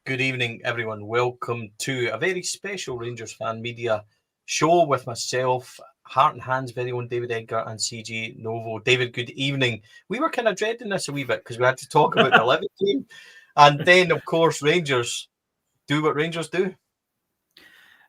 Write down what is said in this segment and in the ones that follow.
Good evening, everyone. Welcome to a very special Rangers fan media show with myself, Heart and Hands' very own David Edgar and CJNovo. David, good evening. We were kind of dreading this a wee bit because we had to talk about the Livi team. And then, of course, Rangers do what Rangers do.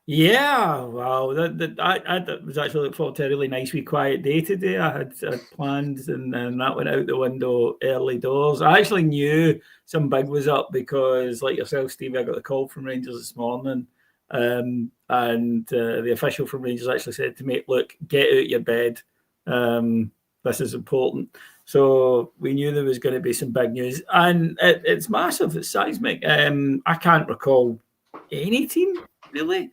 Yeah, wow. I was actually looking forward to a really nice wee quiet day today. I had plans and that went out the window early doors. I actually knew some big was up because, like yourself, Stevie, I got the call from Rangers this morning. And the official from Rangers actually said to me, look, get out your bed. This is important. So we knew there was going to be some big news. And it's massive. It's seismic. I can't recall any team, really,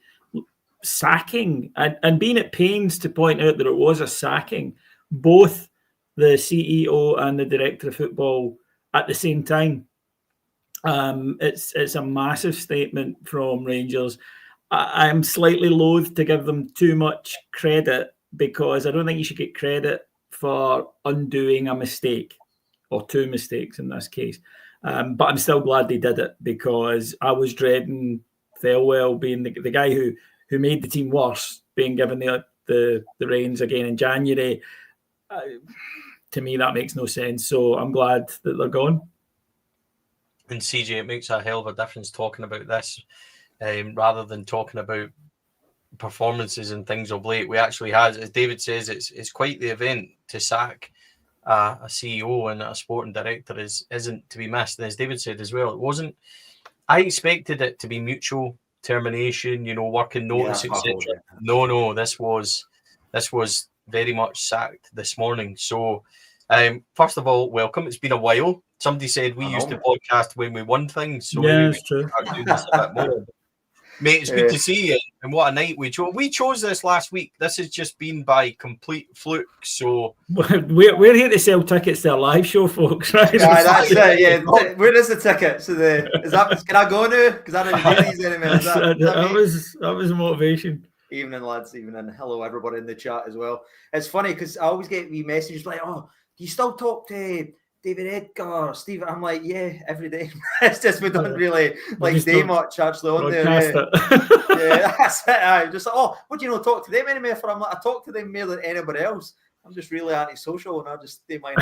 sacking and being at pains to point out that it was a sacking, both the CEO and the director of football at the same time. It's a massive statement from Rangers. I'm slightly loath to give them too much credit because I don't think you should get credit for undoing a mistake or two mistakes in this case. But I'm still glad they did it because I was dreading Thelwell being the guy who made the team worse, being given the reins again in January. To me, that makes no sense. So I'm glad that they're gone. And CJ, it makes a hell of a difference talking about this rather than talking about performances and things of late. We actually had, as David says, it's quite the event to sack a CEO and a sporting director isn't to be missed. And as David said as well, it wasn't. I expected it to be mutual termination, working notice, etc. No, this was very much sacked this morning. So, first of all, welcome. It's been a while. Somebody said we used to podcast when we won things, so yeah, maybe we start doing this a bit more. Mate, it's good to see you. And what a night we chose. We chose this last week. This has just been by complete fluke. So we're here to sell tickets to a live show, folks. Right? Yeah, that's it. Yeah, where is the ticket? So can I go now? Because I don't do these anymore. That was motivation. Evening, lads. Evening. Hello, everybody in the chat as well. It's funny because I always get wee messages like, "Oh, do you still talk to David, Edgar, Stevie?" I'm like, yeah, every day. It's just we don't really day much actually on there. Yeah, that's it. I'm just like, oh, what do you know? Talk to them anymore? For I'm like, I talk to them more than anybody else. I'm just really antisocial, and I just stay my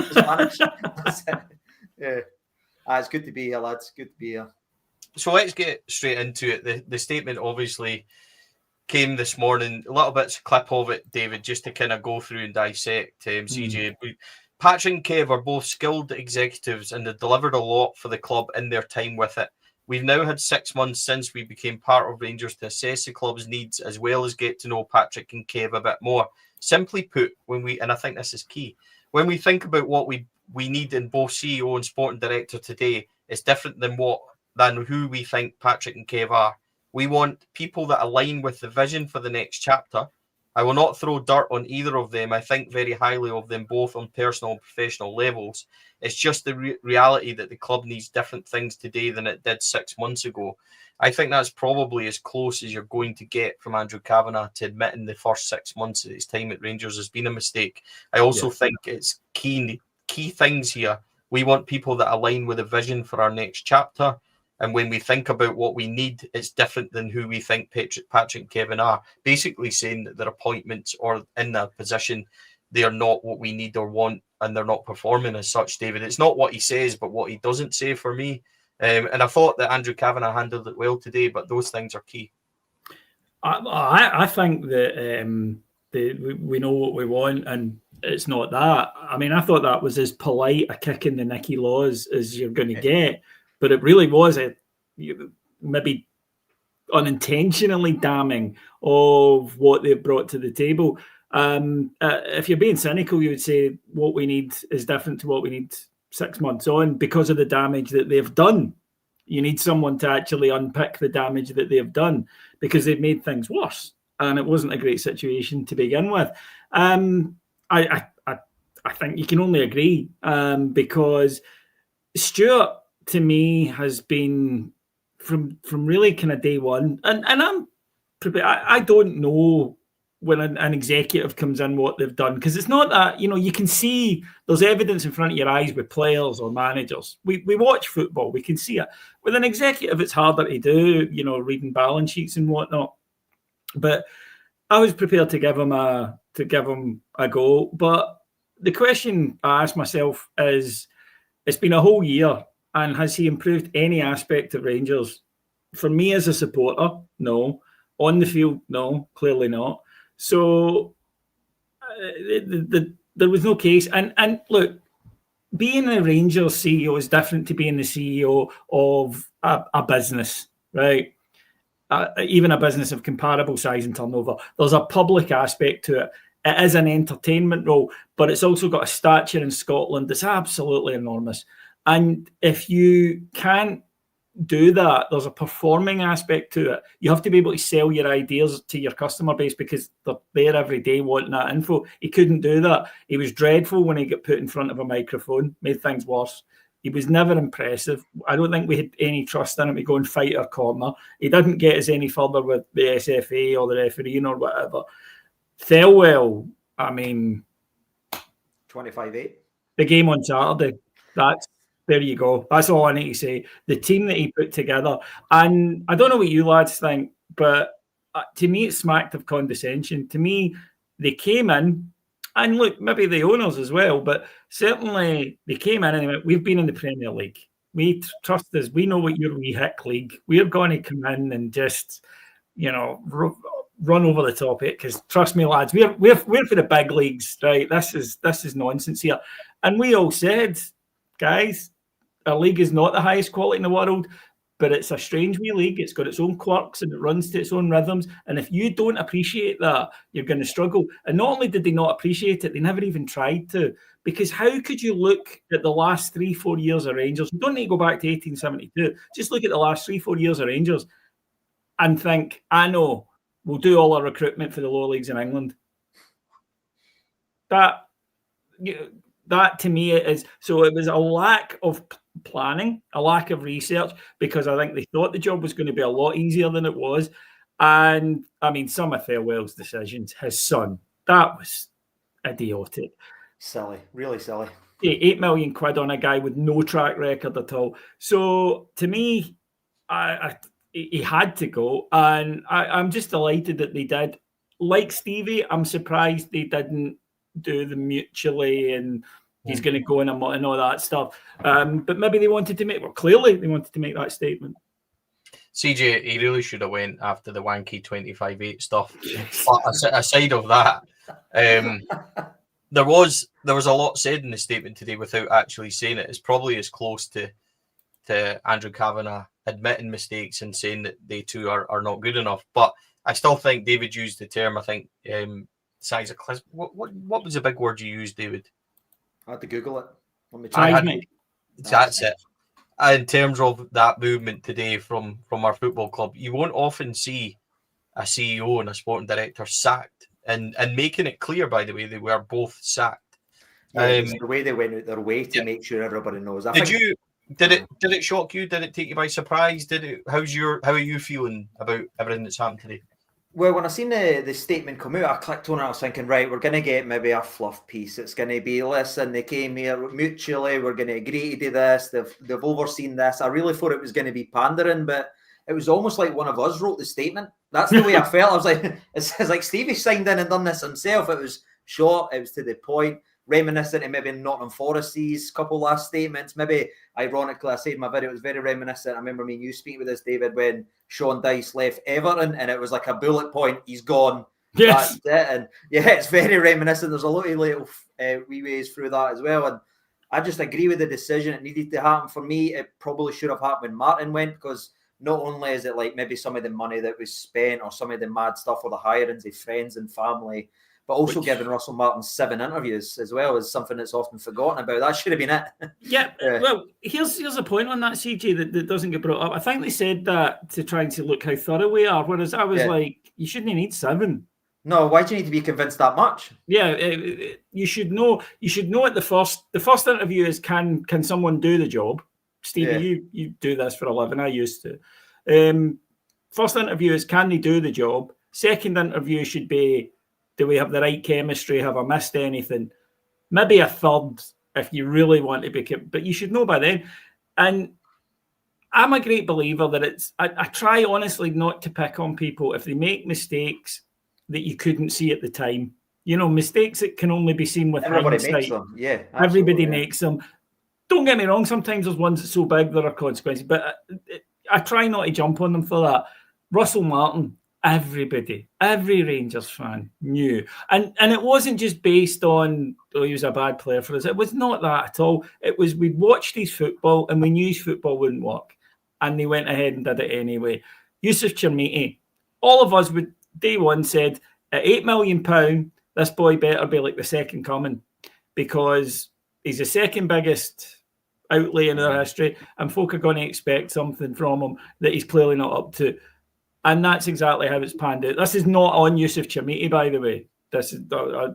Spanish. Yeah, it's good to be here, lads. Good to be here. So let's get straight into it. The statement obviously came this morning. A little bit's a clip of it, David, just to kind of go through and dissect. CJ. Patrick and Kev are both skilled executives and have delivered a lot for the club in their time with it. We've now had 6 months since we became part of Rangers to assess the club's needs as well as get to know Patrick and Kev a bit more. Simply put, and I think this is key, when we think about what we need in both CEO and sporting director today, it's different than who we think Patrick and Kev are. We want people that align with the vision for the next chapter. I will not throw dirt on either of them. I think very highly of them both on personal and professional levels. It's just the reality that the club needs different things today than it did 6 months ago. I think that's probably as close as you're going to get from Andrew Kavanagh to admitting the first 6 months of his time at Rangers has been a mistake. I also think it's key things here. We want people that align with a vision for our next chapter. And when we think about what we need, it's different than who we think Patrick and Kevin are. Basically saying that their appointments or in their position, they are not what we need or want, and they're not performing as such, David. It's not what he says, but what he doesn't say for me. And I thought that Andrew Kavanagh handled it well today, but those things are key. I think that we know what we want, and it's not that. I mean, I thought that was as polite a kick in the Nicky Laws as you're going to get. But it really was maybe unintentionally damning of what they've brought to the table. If you're being cynical, you would say what we need is different to what we need 6 months on because of the damage that they've done. You need someone to actually unpick the damage that they've done because they've made things worse. And it wasn't a great situation to begin with. I think you can only agree because Stewart, to me, has been from really kind of day one, and I don't know when an executive comes in what they've done, because it's not that, you can see there's evidence in front of your eyes with players or managers. We watch football, we can see it. With an executive, it's harder to do, reading balance sheets and whatnot. But I was prepared to give him a go. But the question I asked myself is, it's been a whole year, and has he improved any aspect of Rangers? For me as a supporter, no. On the field, no, clearly not. So there was no case. And look, being a Rangers CEO is different to being the CEO of a business, right? Even a business of comparable size and turnover. There's a public aspect to it. It is an entertainment role, but it's also got a stature in Scotland that's absolutely enormous. And if you can't do that, there's a performing aspect to it. You have to be able to sell your ideas to your customer base because they're there every day wanting that info. He couldn't do that. He was dreadful when he got put in front of a microphone, made things worse. He was never impressive. I don't think we had any trust in him to go and fight our corner. He didn't get us any further with the SFA or the refereeing or whatever. Thelwell, 25-8. The game on Saturday, there you go. That's all I need to say. The team that he put together, and I don't know what you lads think, but to me it smacked of condescension. To me, they came in, and look, maybe the owners as well, but certainly they came in and they went, we've been in the Premier League. We trust us. We know what your wee hick league. We're going to come in and just, run over the top of it, because trust me, lads, we're for the big leagues, right? This is nonsense here. And we all said, guys, our league is not the highest quality in the world, but it's a strange wee league. It's got its own quirks and it runs to its own rhythms. And if you don't appreciate that, you're going to struggle. And not only did they not appreciate it, they never even tried to. Because how could you look at the last 3-4 years of Rangers? You don't need to go back to 1872. Just look at the last 3-4 years of Rangers and think, I know, we'll do all our recruitment for the lower leagues in England. That to me is, so it was a lack of planning, a lack of research, because I think they thought the job was going to be a lot easier than it was. And some of Thelwell's decisions, his son, that was idiotic. Silly, really silly. 8 million quid on a guy with no track record at all. So to me, he had to go, and I'm just delighted that they did. Like Stevie, I'm surprised they didn't do the mutually and he's going to go in and all that stuff. But maybe they wanted to clearly they wanted to make that statement. CJ, he really should have went after the wanky 25-8 stuff. But aside of that, there was a lot said in the statement today without actually saying it. It's probably as close to Andrew Kavanagh admitting mistakes and saying that they too are not good enough. But I still think David used the term, I think, size of class. What was the big word you used, David? I had to Google it. Seismic. That's it. In terms of that movement today from our football club, you won't often see a CEO and a sporting director sacked, and making it clear, by the way, they were both sacked. Yeah, the way they went out their way to make sure everybody knows. Did it shock you? Did it take you by surprise? How are you feeling about everything that's happened today? Well, when I seen the statement come out, I clicked on it. I was thinking, right, we're going to get maybe a fluff piece. It's going to be, listen, they came here mutually. We're going to agree to do this. They've overseen this. I really thought it was going to be pandering, but it was almost like one of us wrote the statement. That's the way I felt. I was like, it's like Stevie signed in and done this himself. It was short. It was to the point. Reminiscent of maybe Nottingham Forest's couple last statements. Maybe, ironically, I said in my video, it was very reminiscent. I remember me and you speaking with this, David, when Sean Dyche left Everton, and it was like a bullet point. He's gone. Yes. That's it. And yeah, it's very reminiscent. There's a lot of little wee ways through that as well. And I just agree with the decision. It needed to happen. For me, it probably should have happened when Martin went, because not only is it like maybe some of the money that was spent or some of the mad stuff or the hirings of friends and family, but also giving Russell Martin 7 interviews as well is something that's often forgotten about. That should have been it. Yeah. Well, here's a point on that, CJ, that doesn't get brought up. I think they said that to try and to look how thorough we are, whereas I was like, you shouldn't need 7. No, why do you need to be convinced that much? Yeah, you should know. You should know at the first interview is can someone do the job? Stevie, you do this for a living. I used to. First interview is can they do the job? Second interview should be, Do we have the right chemistry? Have I missed anything? Maybe a third if you really want to be, but you should know by then. And I'm a great believer that I try honestly not to pick on people if they make mistakes that you couldn't see at the time. Mistakes that can only be seen with everybody hindsight. makes them. Yeah, everybody makes them. Don't get me wrong. Sometimes there's ones that's so big there are consequences, but I try not to jump on them for that. Russell Martin, every Rangers fan knew, and it wasn't just based on he was a bad player for us. It was not that at all. It was we'd watched his football and we knew his football wouldn't work, and they went ahead and did it anyway. Yusuf Chermiti, all of us would day one said at £8 million, this boy better be like the second coming, because he's the second biggest outlay in our history, and folk are going to expect something from him that he's clearly not up to. And that's exactly how it's panned out. This is not on Yusuf Chermiti, by the way. I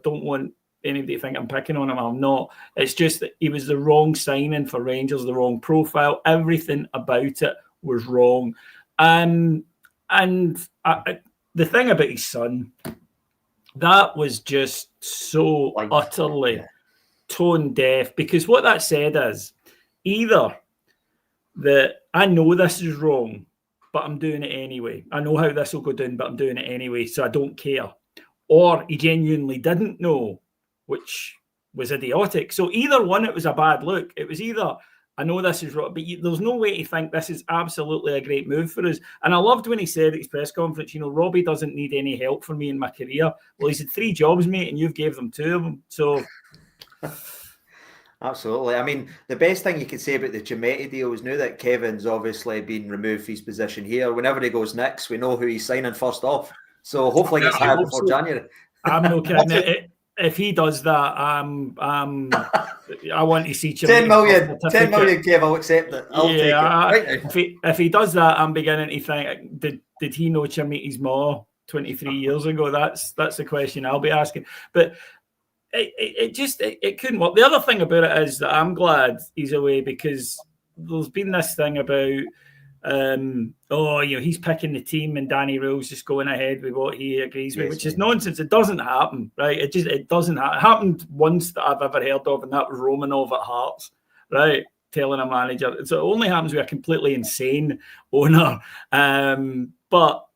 don't want anybody to think I'm picking on him. I'm not. It's just that he was the wrong signing for Rangers, the wrong profile. Everything about it was wrong. The thing about his son, that was just so utterly tone deaf, because what that said is either that I know this is wrong, but I'm doing it anyway. I know how this will go down, but I'm doing it anyway, so I don't care. Or he genuinely didn't know, which was idiotic. So either one, it was a bad look. It was either, I know this is wrong, but there's no way to think this is absolutely a great move for us. And I loved when he said at his press conference, Robbie doesn't need any help from me in my career. Well, he's had 3 jobs, mate, and you've gave them 2 of them. So... Absolutely. I mean, the best thing you could say about the Chermiti deal is now that Kevin's obviously been removed from his position here, whenever he goes next, we know who he's signing first off. So hopefully he gets hired before January. I'm no kidding. If he does that, I want to see Chermiti. 10 million, Kev, I'll accept it. I'll take it. If he does that, I'm beginning to think, did he know Chermiti's ma 23 years ago? That's the question I'll be asking. But it couldn't work. The other thing about it is that I'm glad he's away, because there's been this thing about he's picking the team and Danny Röhl's just going ahead with what he agrees with, which is nonsense. It doesn't happen, right? It doesn't happen. It happened once that I've ever heard of, and that was Romanov at Hearts, right? Telling a manager. So it only happens with a completely insane owner. But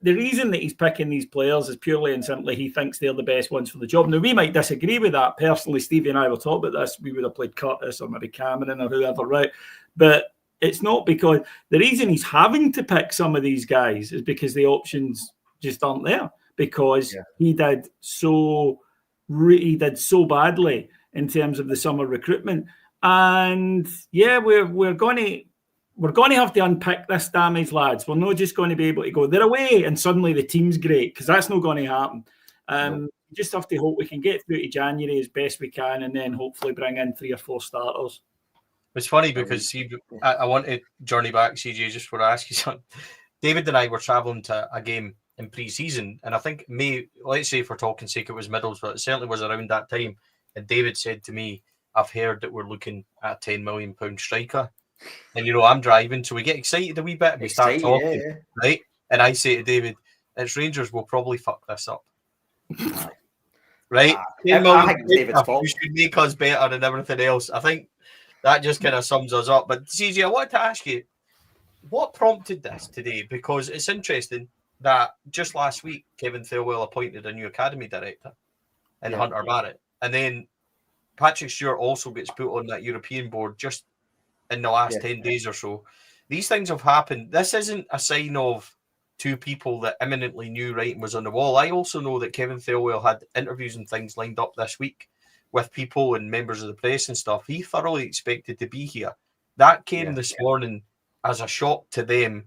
the reason that he's picking these players is purely and simply he thinks they're the best ones for the job. Now, we might disagree with that. Personally, Stevie and I will talk about this. We would have played Curtis or maybe Cameron or whoever, right? But it's not because... The reason he's having to pick some of these guys is because the options just aren't there, because he did so badly in terms of the summer recruitment. And, we're going to have to unpick this damage, lads. We're not just going to be able to go, they're away, and suddenly the team's great, because that's not going to happen. We just have to hope we can get through to January as best we can, and then hopefully bring in 3 or 4 starters. It's funny because I want to journey back, CJ, just for ask you something. David and I were travelling to a game in pre-season, and I think let's say for talking sake, it was Middlesbrough. It certainly was around that time. And David said to me, I've heard that we're looking at a £10 million striker. And, I'm driving, so we get excited a wee bit and we start talking, right? And I say to David, it's Rangers will probably fuck this up. Right? I think David's fault. You should make us better and everything else. I think that just kind of sums us up. But, CJ, I wanted to ask you, what prompted this today? Because it's interesting that just last week, Kevin Thelwell appointed a new academy director in Hunter Barrett. And then Patrick Stewart also gets put on that European board just in the last 10 days or so. These things have happened. This isn't a sign of 2 people that imminently knew writing was on the wall. I also know that Kevin Thelwell had interviews and things lined up this week with people and members of the press and stuff. He thoroughly expected to be here. That came this morning as a shock to them,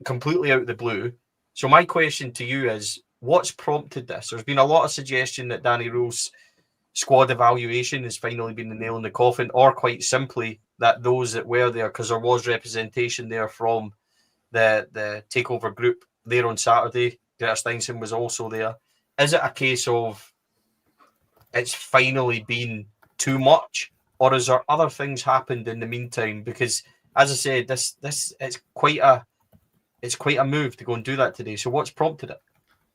completely out of the blue. So my question to you is, what's prompted this? There's been a lot of suggestion that Danny Röhl's squad evaluation has finally been the nail in the coffin, or quite simply that those that were there, because there was representation there from the takeover group there on Saturday. Greta Steinson was also there. Is it a case of it's finally been too much, or is there other things happened in the meantime? Because, as I said, this it's quite a move to go and do that today. So what's prompted it?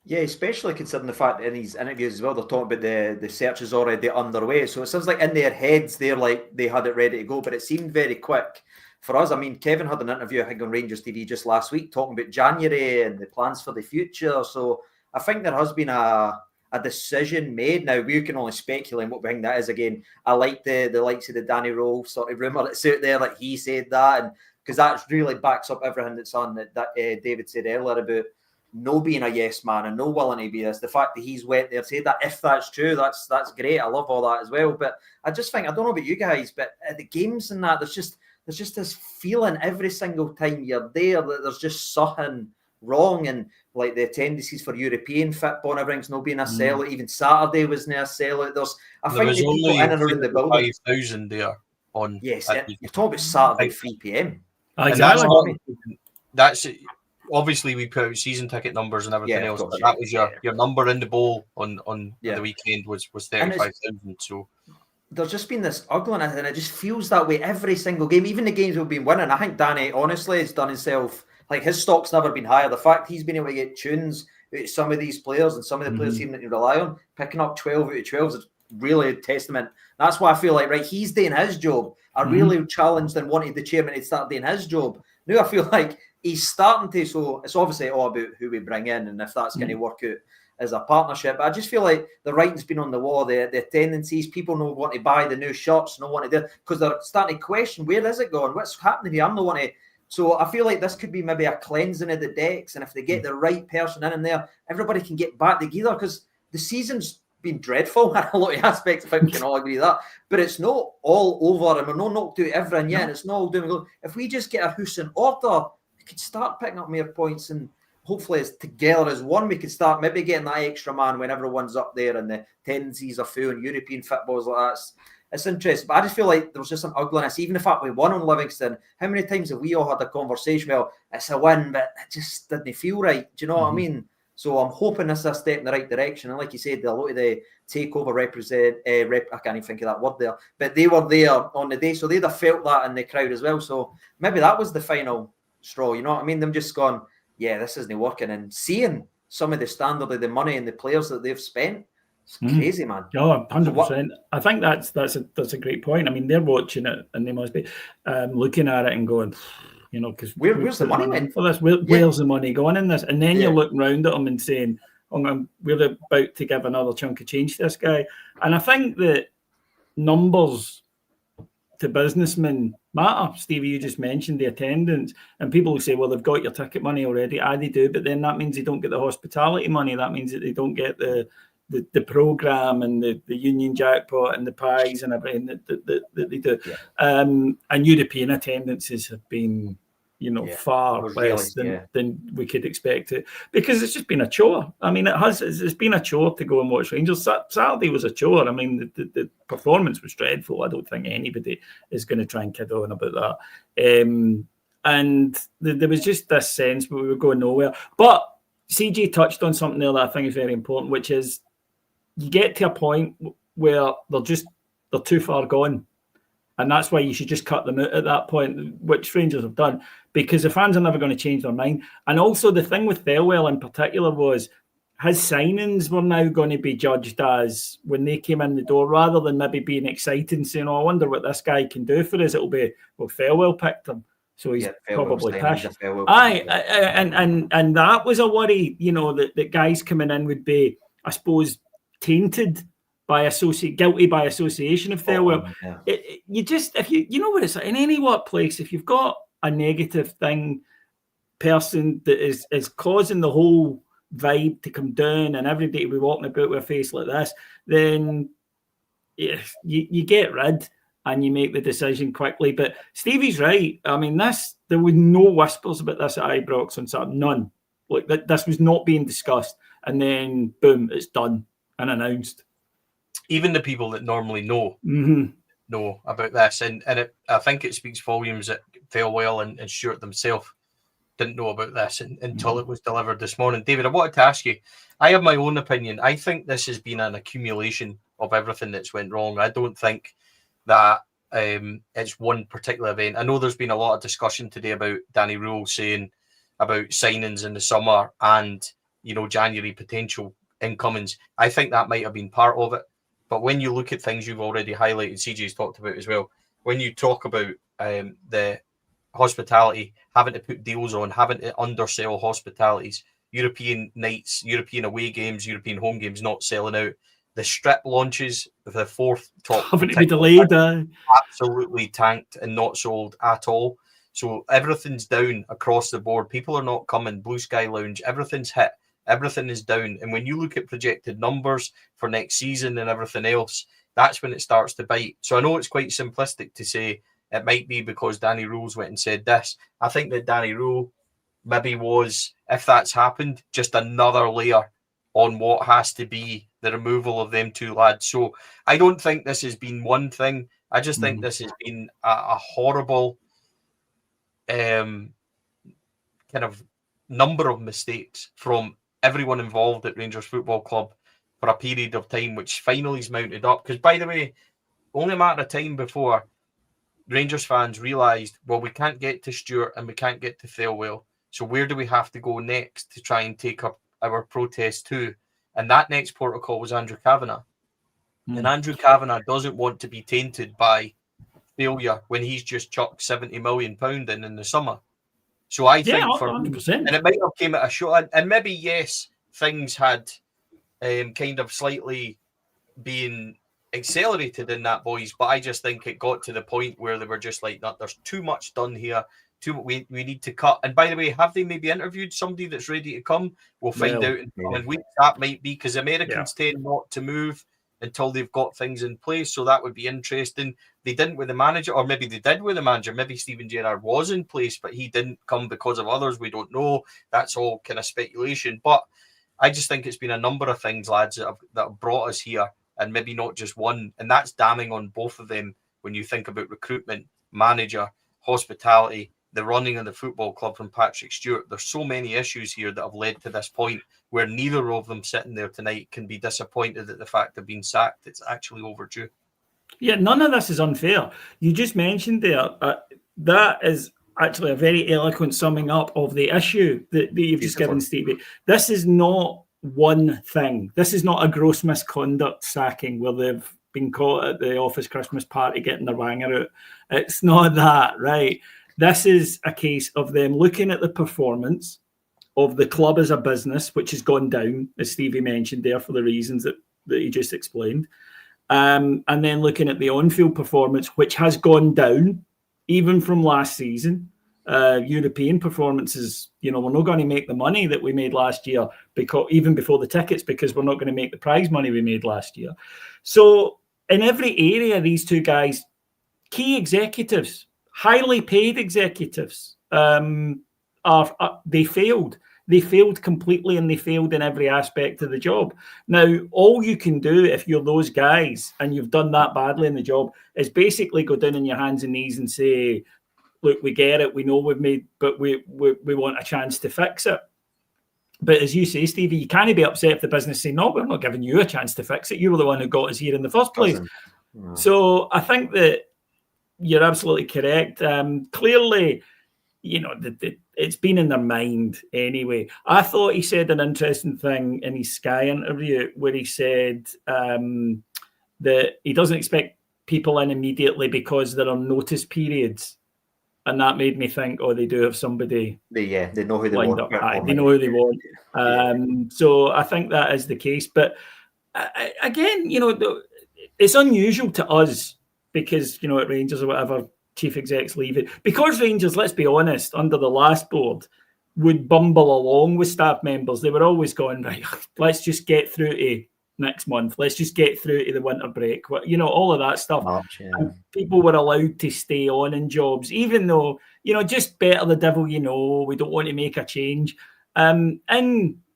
Yeah, especially considering the fact that in these interviews as well, they're talking about the search is already underway. So it sounds like in their heads, they're like they had it ready to go, but it seemed very quick for us. I mean, Kevin had an interview, I think, on Rangers TV just last week talking about January and the plans for the future. So I think there has been a decision made. Now, we can only speculate what we think that is. Again, I like the likes of the Danny Röhl sort of rumour that's out there, like he said that, and because that really backs up everything that's on that David said earlier about no being a yes man and no willing to be this. The fact that he's went there said that, if that's true, that's great. I love all that as well. But I just think, I don't know about you guys, but at the games and that, there's just this feeling every single time you're there that there's just something wrong, and like the tendencies for European football and everything's not being a sellout. Even Saturday was near a sellout. I think the people in and around the building. 5,000 there on. Yes, you're talking about Saturday 3 p.m. Exactly. That's obviously we put out season ticket numbers and everything else, but that was your number in the bowl on the weekend was 35,000. So there's just been this ugliness, and it just feels that way every single game, even the games we've been winning. I think Danny honestly has done himself, like his stock's never been higher. The fact he's been able to get tunes out of some of these players and some of the players he didn't rely on, picking up 12 out of 12 is really a testament. That's why I feel like, right, he's doing his job. I really challenged and wanted the chairman to start doing his job. Now I feel like he's starting to, so it's obviously all about who we bring in and if that's going to work out as a partnership. But I just feel like the writing's been on the wall, the tendencies, people don't want to buy the new shirts, don't want to do, because they're starting to question, where is it going? What's happening here? I'm not wanting to. So I feel like this could be maybe a cleansing of the decks, and if they get the right person in there, everybody can get back together, because the season's been dreadful in a lot of aspects. I think we can all agree with that, but it's not all over, and we're not knocked out everything yet. And it's not all doing good. If we just get our house in order, we could start picking up more points, and hopefully, as together as one, we could start maybe getting that extra man when everyone's up there and the tendencies are full and European football's like that. It's interesting, but I just feel like there was just some ugliness. Even the fact we won on Livingston, how many times have we all had a conversation? Well, it's a win, but it just didn't feel right. Do you know what I mean? So I'm hoping this is a step in the right direction. And like you said, a lot of the takeover I can't even think of that word there, but they were there on the day, so they'd have felt that in the crowd as well. So maybe that was the final straw. You know what I mean? Them just gone, yeah, this isn't working, and seeing some of the standard of the money and the players that they've spent. It's crazy, man. Oh, 100%. I think that's a great point. I mean, they're watching it and they must be looking at it and going, you know, because where's the money went for this? Where's the money going in this? And then you're looking round at them and saying, oh, we're about to give another chunk of change to this guy. And I think that numbers to businessmen matter. Stevie, you just mentioned the attendance, and people will say, well, they've got your ticket money already. They do, but then that means they don't get the hospitality money. That means that they don't get the program and the union jackpot and the pies and everything that they do. And European attendances have been, far less than we could expect it, because it's just been a chore. I mean, it's been a chore to go and watch Rangers. Saturday was a chore. I mean, the performance was dreadful. I don't think anybody is going to try and kid on about that. And there was just this sense we were going nowhere. But CJ touched on something there that I think is very important, which is you get to a point where they're too far gone. And that's why you should just cut them out at that point, which Rangers have done, because the fans are never going to change their mind. And also the thing with Thelwell in particular was his signings were now going to be judged as when they came in the door, rather than maybe being excited and saying, I wonder what this guy can do for us. It'll be, well, Thelwell picked him, so he's probably pissed. And that was a worry, that guys coming in would be, I suppose, tainted by guilty by association of Thelwell. If you know what it's like in any workplace, if you've got a negative person that is causing the whole vibe to come down and every day we walking about with a face like this, then you get rid and you make the decision quickly. But Stevie's right. I mean, there was no whispers about this at Ibrox on Saturday. None. Like this was not being discussed. And then boom, it's done and announced. Even the people that normally know about this, and I think it speaks volumes that Thelwell and Stewart themselves didn't know about this until it was delivered this morning. David, I wanted to ask you, I have my own opinion. I think this has been an accumulation of everything that's went wrong. I don't think that it's one particular event. I know there's been a lot of discussion today about Danny Röhl saying about signings in the summer and January potential incomings. I think that might have been part of it. But when you look at things you've already highlighted, CJ's talked about as well, when you talk about the hospitality, having to put deals on, having to undersell hospitalities, European nights, European away games, European home games not selling out, the strip launches, the fourth top having to be delayed, absolutely tanked and not sold at all. So everything's down across the board. People are not coming. Blue Sky Lounge, everything's hit. Everything is down. And when you look at projected numbers for next season and everything else, that's when it starts to bite. So I know it's quite simplistic to say it might be because Danny Röhl went and said this. I think that Danny Röhl maybe was, if that's happened, just another layer on what has to be the removal of them two lads. So I don't think this has been one thing. I just think this has been a horrible kind of number of mistakes from everyone involved at Rangers Football Club for a period of time, which finally is mounted up. Because, by the way, only a matter of time before Rangers fans realised, well, we can't get to Stewart and we can't get to Thelwell. So where do we have to go next to try and take up our protest to? And that next protocol was Andrew Kavanagh. And Andrew Kavanagh doesn't want to be tainted by failure when he's just chucked £70 million in the summer. So I think 100%. And it might have came at a short, and maybe, yes, things had kind of slightly been accelerated in that, boys, but I just think it got to the point where they were just like, no, there's too much done here. We need to cut. And by the way, have they maybe interviewed somebody that's ready to come? We'll find out in the coming weeks. That might be because Americans tend not to move until they've got things in place. So that would be interesting. They didn't with the manager, or maybe they did with the manager. Maybe Steven Gerrard was in place, but he didn't come because of others. We don't know. That's all kind of speculation. But I just think it's been a number of things, lads, that have brought us here, and maybe not just one. And that's damning on both of them when you think about recruitment, manager, hospitality, the running of the football club from Patrick Stewart. There's so many issues here that have led to this point where neither of them sitting there tonight can be disappointed at the fact they've been sacked. It's actually overdue. Yeah, none of this is unfair. You just mentioned there, that is actually a very eloquent summing up of the issue that you've just given, Stevie. This is not one thing. This is not a gross misconduct sacking where they've been caught at the office Christmas party getting their wanger out. It's not that, right? This is a case of them looking at the performance of the club as a business, which has gone down, as Stevie mentioned there, for the reasons that he just explained. And then looking at the on-field performance, which has gone down, even from last season. European performances, we're not going to make the money that we made last year, because even before the tickets, because we're not going to make the prize money we made last year. So in every area, these two guys, key executives, highly paid executives, they failed. They failed completely, and they failed in every aspect of the job. Now, all you can do if you're those guys and you've done that badly in the job is basically go down on your hands and knees and say, look, we get it, we know we've made, but we want a chance to fix it. But as you say, Stevie, you can't be upset if the business say, no, we're not giving you a chance to fix it. You were the one who got us here in the first place. So I think that you're absolutely correct. Clearly, it's been in their mind anyway. I thought he said an interesting thing in his Sky interview where he said that he doesn't expect people in immediately because there are notice periods. And that made me think, they do have somebody. They know who they want. They know who they want. So I think that is the case. But again, it's unusual to us because, at Rangers or whatever, chief execs leave it. Because Rangers, let's be honest, under the last board, would bumble along with staff members. They were always going, right, let's just get through to next month. Let's just get through to the winter break. All of that stuff. And people were allowed to stay on in jobs, even though, just better the devil we don't want to make a change. And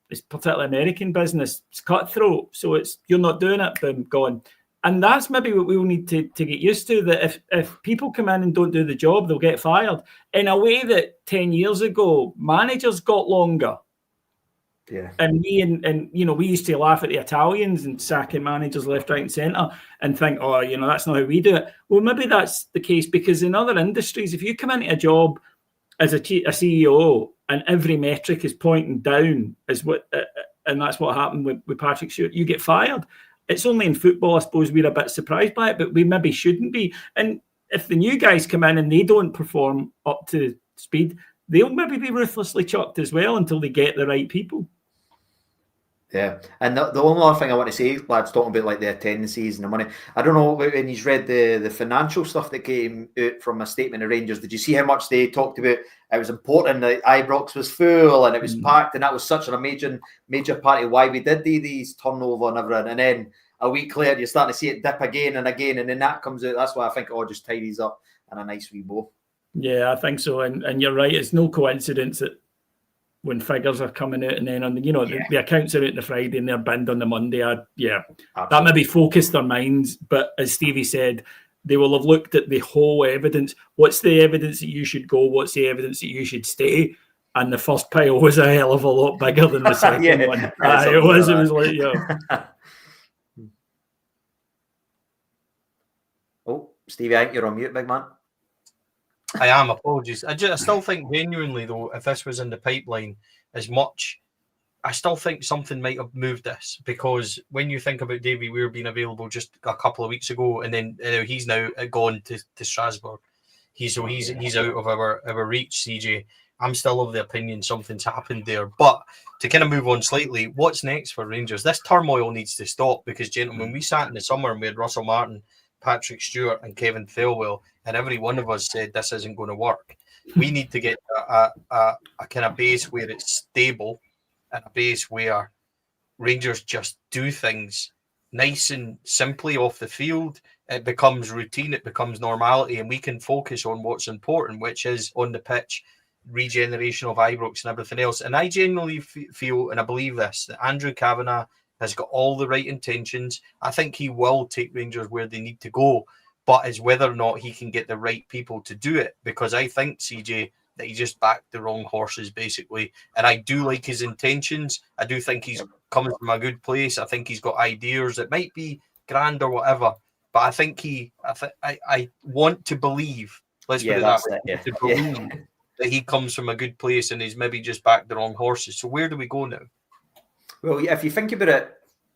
it's particularly American business, it's cutthroat. So you're not doing it, boom, gone. And that's maybe what we'll need to get used to, that if people come in and don't do the job, they'll get fired. In a way that 10 years ago, managers got longer. Yeah. And we used to laugh at the Italians and sacking managers left, right and centre and think, that's not how we do it. Well, maybe that's the case because in other industries, if you come into a job as a CEO, and every metric is pointing down, and that's what happened with Patrick Stewart, you get fired. It's only in football, I suppose, we're a bit surprised by it, but we maybe shouldn't be. And if the new guys come in and they don't perform up to speed, they'll maybe be ruthlessly chucked as well until they get the right people. Yeah, and the only other thing I want to say, lads, talking about like the attendances and the money, I don't know when he's read the financial stuff that came out from a statement of Rangers. Did you see how much they talked about? It was important that Ibrox was full and it was packed, and that was such an major part of why we did these turnover and everything. And then a week later, you're starting to see it dip again and again, and then that comes out. That's why I think just tidies up in a nice wee bow. Yeah, I think so, and you're right. It's no coincidence that when figures are coming out and then on the accounts are out on the Friday and they're binned on the Monday, that maybe focused their minds. But as Stevie said, they will have looked at the whole evidence. What's the evidence that you should go? What's the evidence that you should stay? And the first pile was a hell of a lot bigger than the second one. It was like, Oh, Stevie, I think you're on mute, big man. I am, apologies. I still think genuinely, though, if this was in the pipeline as much, I still think something might have moved this, because when you think about Davy Weir being available just a couple of weeks ago, and then he's now gone to Strasbourg. He's out of our reach, CJ. I'm still of the opinion something's happened there. But to kind of move on slightly, what's next for Rangers? This turmoil needs to stop, because, gentlemen, we sat in the summer and we had Russell Martin, Patrick Stewart and Kevin Thelwell, and every one of us said this isn't going to work. We need to get a kind of base where it's stable, and a base where Rangers just do things nice and simply off the field. It becomes routine, it becomes normality, and we can focus on what's important, which is on the pitch, regeneration of Ibrox and everything else. And I genuinely feel, and I believe this, that Andrew Kavanagh has got all the right intentions. I think he will take Rangers where they need to go, but it's whether or not he can get the right people to do it. Because I think, CJ, that he just backed the wrong horses, basically. And I do like his intentions. I do think he's coming from a good place. I think he's got ideas that might be grand or whatever, but I think I want to believe, let's put it that way, to believe that he comes from a good place and he's maybe just backed the wrong horses. So where do we go now? Well, if you think about it,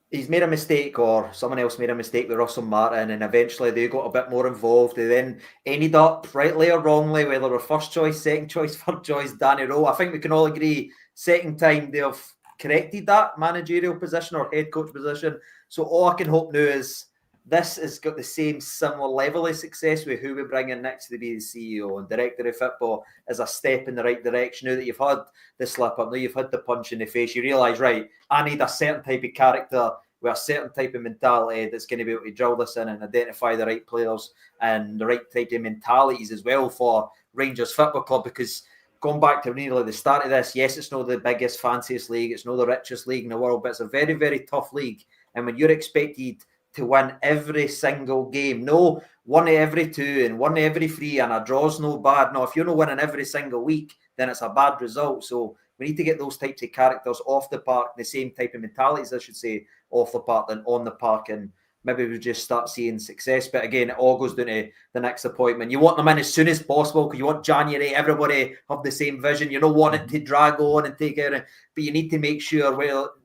he's made a mistake, or someone else made a mistake with Russell Martin, and eventually they got a bit more involved. They then ended up, rightly or wrongly, whether we're first choice, second choice, third choice, Danny Röhl. I think we can all agree, second time they have corrected that managerial position or head coach position. So all I can hope now is this has got the same similar level of success with who we bring in next to be the CEO and director of football as a step in the right direction. Now that you've had the slip up, now you've had the punch in the face, you realise, right, I need a certain type of character with a certain type of mentality that's going to be able to drill this in and identify the right players and the right type of mentalities as well for Rangers Football Club. Because going back to nearly the start of this, yes, it's not the biggest, fanciest league, it's not the richest league in the world, but it's a very, very tough league. And when you're expected to win every single game, no, 1 every 2 and 1 every 3, and a draw's no bad. No, if you're not winning every single week, then it's a bad result. So we need to get those types of characters off the park, the same type of mentalities, I should say, off the park than on the park, and maybe we just start seeing success. But again, it all goes down to the next appointment. You want them in as soon as possible because you want January, everybody have the same vision. You don't want it to drag on and take out, but you need to make sure, well,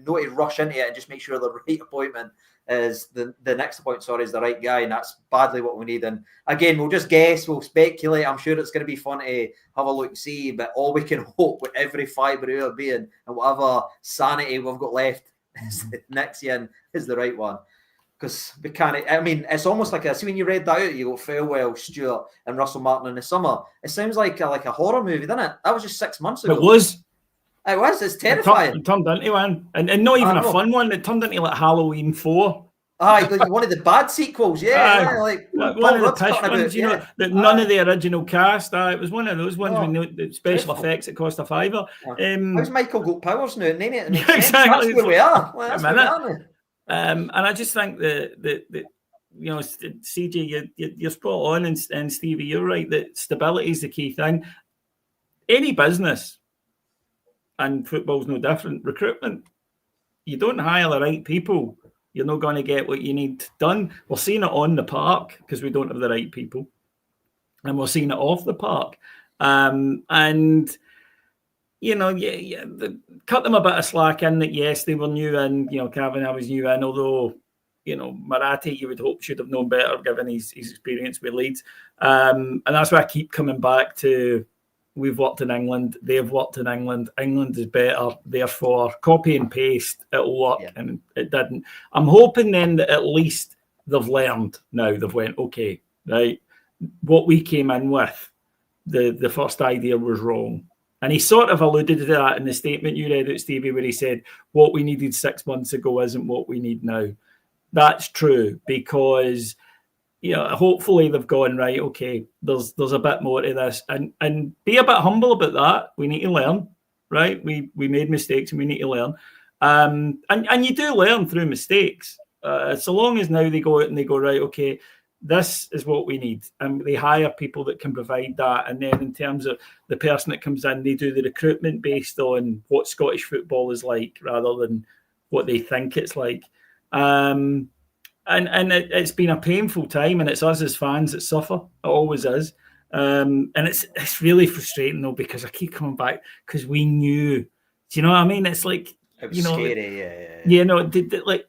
not to rush into it and just make sure the right appointment is the next appointment, is the right guy, and that's badly what we need. And again, we'll just guess, we'll speculate. I'm sure it's going to be fun to have a look and see, but all we can hope with every fibre of our being and whatever sanity we've got left is that next year is the right one. Because we can't, I mean, it's almost like see when you read that out, you go Thelwell, Stewart, and Russell Martin in the summer. It sounds like a horror movie, doesn't it? That was just 6 months ago. It was. It's terrifying. It turned into one. And not even a fun one. It turned into like Halloween 4. One of the bad sequels, like one of the pish ones, know, that none of the original cast. It was one of those ones with the special effects that cost a fiver. How's Michael got powers now? Exactly. That's where we are. And I just think that CJ, you're spot on, and Stevie, you're right, that stability is the key thing. Any business, and football's no different, recruitment, you don't hire the right people, you're not going to get what you need done. We're seeing it on the park because we don't have the right people, and we're seeing it off the park. And cut them a bit of slack in that, yes, they were new in, Kavanagh was new in, although, Marathi, you would hope, should have known better given his experience with Leeds. And that's why I keep coming back to, we've worked in England, they've worked in England, England is better, therefore copy and paste, it'll work, and it didn't. I'm hoping then that at least they've learned now. They've went, okay, right, what we came in with, the first idea was wrong. And he sort of alluded to that in the statement you read out, Stevie, where he said, what we needed 6 months ago isn't what we need now. That's true, because hopefully they've gone, right, okay, there's a bit more to this, and be a bit humble about that. We need to learn, right? We made mistakes and we need to learn. And you do learn through mistakes. So long as now they go out and they go, right, okay, this is what we need. And they hire people that can provide that. And then in terms of the person that comes in, they do the recruitment based on what Scottish football is like rather than what they think it's like. And it's been a painful time, and it's us as fans that suffer. It always is. And it's really frustrating, though, because I keep coming back because we knew. Do you know what I mean? It's like, it was scary, like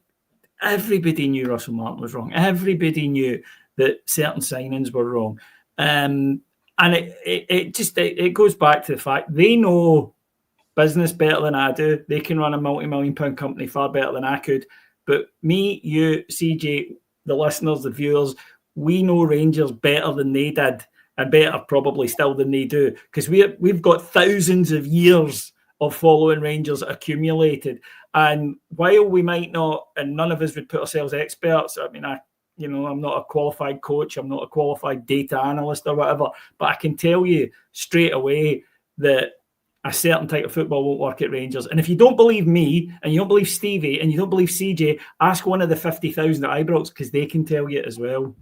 everybody knew Russell Martin was wrong. Everybody knew that certain signings were wrong. And it goes back to the fact they know business better than I do. They can run a multi-million-pound company far better than I could. But me, you, CJ, the listeners, the viewers, we know Rangers better than they did, and better probably still than they do, because we've got thousands of years of following Rangers accumulated. And while we might not, and none of us would put ourselves experts, I mean, I'm not a qualified coach, I'm not a qualified data analyst or whatever, but I can tell you straight away that a certain type of football won't work at Rangers. And if you don't believe me, and you don't believe Stevie, and you don't believe CJ, ask one of the 50,000 at Ibrox, because they can tell you as well.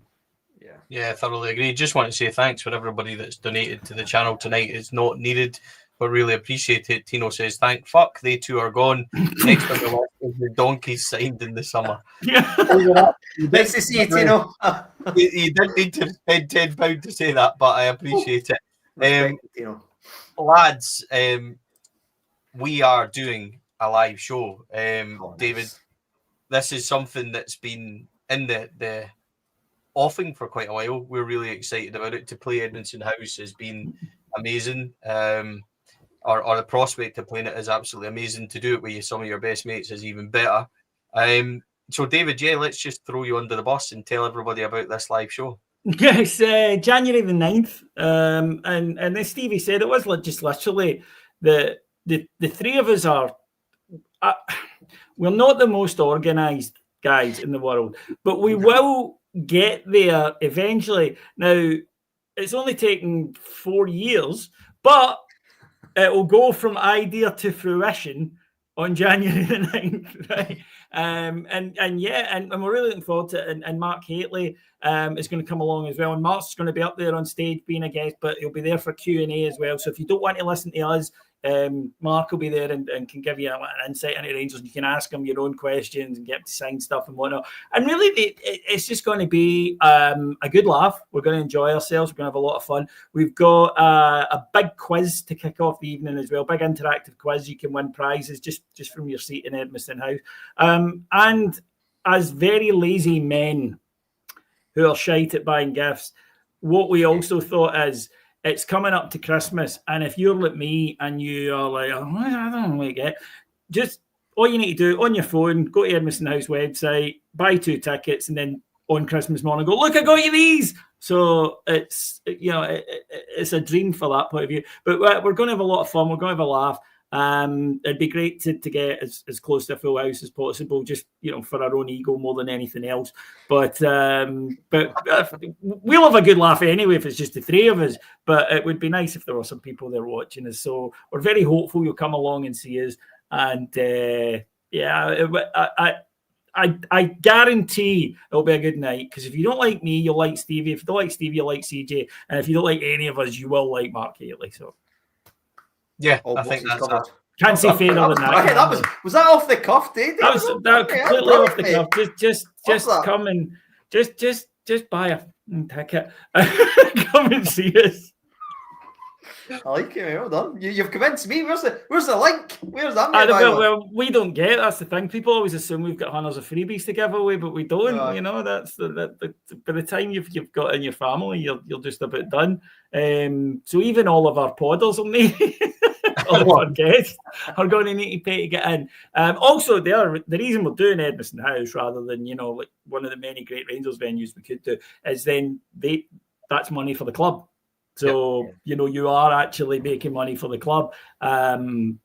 Yeah, thoroughly agree. Just want to say thanks for everybody that's donated to the channel tonight. It's not needed, but really appreciate it. Tino says, thank fuck, they two are gone. Next on the list is the Donkeys signed in the summer. Nice to see you, Tino. You didn't need to spend £10 to say that, but I appreciate it. Tino. Lads, we are doing a live show. David, this is something that's been in the offing for quite a while. We're really excited about it. To play Edmiston House has been amazing. Or the prospect of playing it is absolutely amazing. To do it with some of your best mates is even better. So David, let's just throw you under the bus and tell everybody about this live show. Yes, January the 9th. And as Stevie said, it was just literally the three of us are... we're not the most organised guys in the world, but we will get there eventually. Now, it's only taken 4 years, but it will go from idea to fruition on January the 9th, right? And we're really looking forward to it. And Mark Haitley is going to come along as well. And Mark's going to be up there on stage being a guest, but he'll be there for Q&A as well. So if you don't want to listen to us, Mark will be there and can give you an insight into Rangers. You can ask him your own questions and get him to sign stuff and whatnot. And really, it's just going to be a good laugh. We're going to enjoy ourselves. We're going to have a lot of fun. We've got a big quiz to kick off the evening as well. Big interactive quiz. You can win prizes just from your seat in Edmiston House. And as very lazy men who are shite at buying gifts, what we also thought is, it's coming up to Christmas, and if you're like me and you are like, oh, I don't like it, just all you need to do on your phone, go to Edmiston House website, buy 2 tickets, and then on Christmas morning go, look, I got you these. So it's it's a dream for that point of view. But we're going to have a lot of fun. We're going to have a laugh. It'd be great to get as close to a full house as possible, just for our own ego more than anything else. But we'll have a good laugh anyway if it's just the three of us. But it would be nice if there were some people there watching us. So we're very hopeful you'll come along and see us. And I guarantee it'll be a good night, because if you don't like me, you'll like Stevie. If you don't like Stevie, you'll like CJ. And if you don't like any of us, you will like Mark Haitley. So. Yeah, I think that's it. Can't say fairer than that. Was that off the cuff, Dave? That was completely off the cuff. Just come and just buy a ticket. Come and see us. I like it. Well done. You've convinced me. Where's the link? Where's that? Well, we don't get it. That's the thing. People always assume we've got hundreds of freebies to give away, but we don't. You know, that's by the time you've got in your family, you're just about done. So even all of our podders will need. All of our guests are going to need to pay to get in. Also, the reason we're doing Edmiston House rather than like one of the many great Rangers venues we could do is then that's money for the club. So you are actually making money for the club on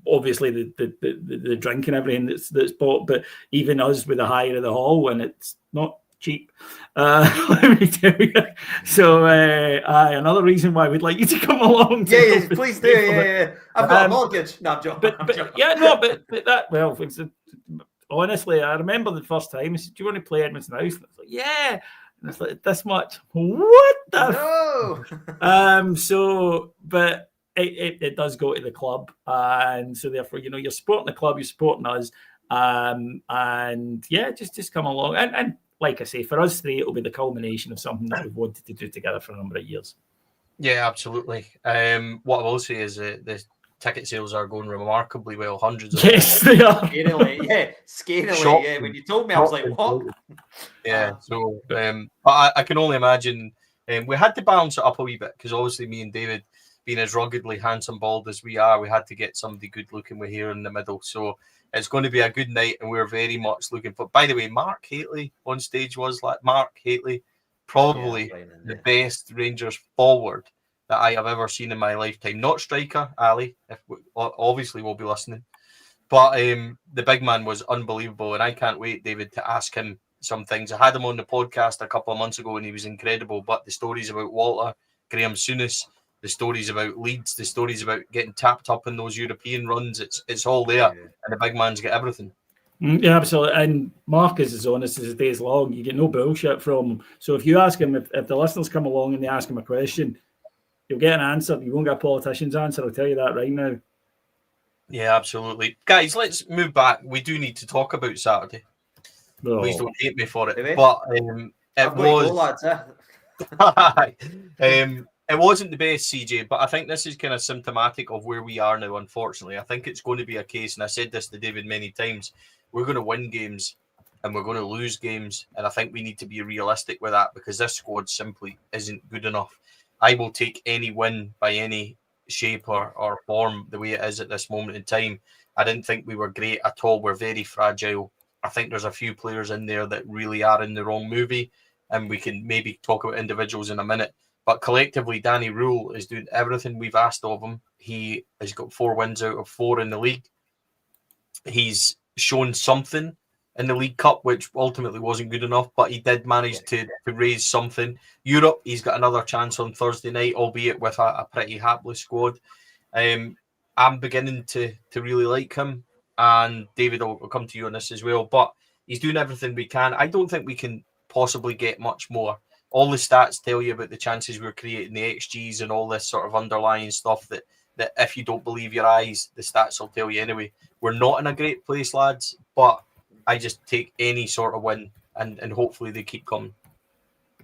obviously the drink and everything that's bought, but even us with the hire of the hall, and it's not cheap. Let me tell you. So another reason why we'd like you to come along. Yeah, please do. Yeah. I've got a mortgage. No, I'm joking. But that honestly, I remember the first time I said, "Do you want to play Edmiston House?" And I was like, "Yeah." And it's like this much. What the? No. But it does go to the club, and so therefore, you're supporting the club, you're supporting us, and yeah, just come along. And like I say, for us three, it'll be the culmination of something that we've wanted to do together for a number of years. Yeah, absolutely. What I will say is that the ticket sales are going remarkably well. Hundreds of they are. Scarily. Yeah. When you told me, I was like, what? Yeah. So, but I can only imagine. We had to balance it up a wee bit because obviously me and David, being as ruggedly handsome bald as we are, we had to get somebody good looking with hair in the middle. So it's going to be a good night, and we're very much looking for. By the way, Mark Hateley on stage was like Mark Hateley, probably the best Rangers forward that I have ever seen in my lifetime. Not striker, Ali. Obviously, we'll be listening, but the big man was unbelievable, and I can't wait, David, to ask him some things. I had him on the podcast a couple of months ago, and he was incredible. But the stories about Walter, Graham Souness, the stories about Leeds, the stories about getting tapped up in those European runs, it's all there, and the big man's got everything. Yeah, absolutely. And Mark is as honest as his days long. You get no bullshit from him. So if you ask him, if the listeners come along and they ask him a question, you'll get an answer. You won't get a politician's answer. I'll tell you that right now. Yeah, absolutely. Guys, let's move back. We do need to talk about Saturday. No. Please don't hate me for it. But it was... It wasn't the best, CJ, but I think this is kind of symptomatic of where we are now, unfortunately. I think it's going to be a case, and I said this to David many times, we're going to win games and we're going to lose games, and I think we need to be realistic with that because this squad simply isn't good enough. I will take any win by any shape or form the way it is at this moment in time. I didn't think we were great at all. We're very fragile. I think there's a few players in there that really are in the wrong movie, and we can maybe talk about individuals in a minute. But collectively, Danny Röhl is doing everything we've asked of him. He has got 4 wins out of 4 in the league. He's shown something in the League Cup, which ultimately wasn't good enough, but he did manage to raise something. Europe, he's got another chance on Thursday night, albeit with a pretty hapless squad. I'm beginning to really like him, and David, I'll come to you on this as well, but he's doing everything we can. I don't think we can possibly get much more. All the stats tell you about the chances we're creating, the XGs and all this sort of underlying stuff that if you don't believe your eyes, the stats will tell you anyway. We're not in a great place, lads, but I just take any sort of win and hopefully they keep coming.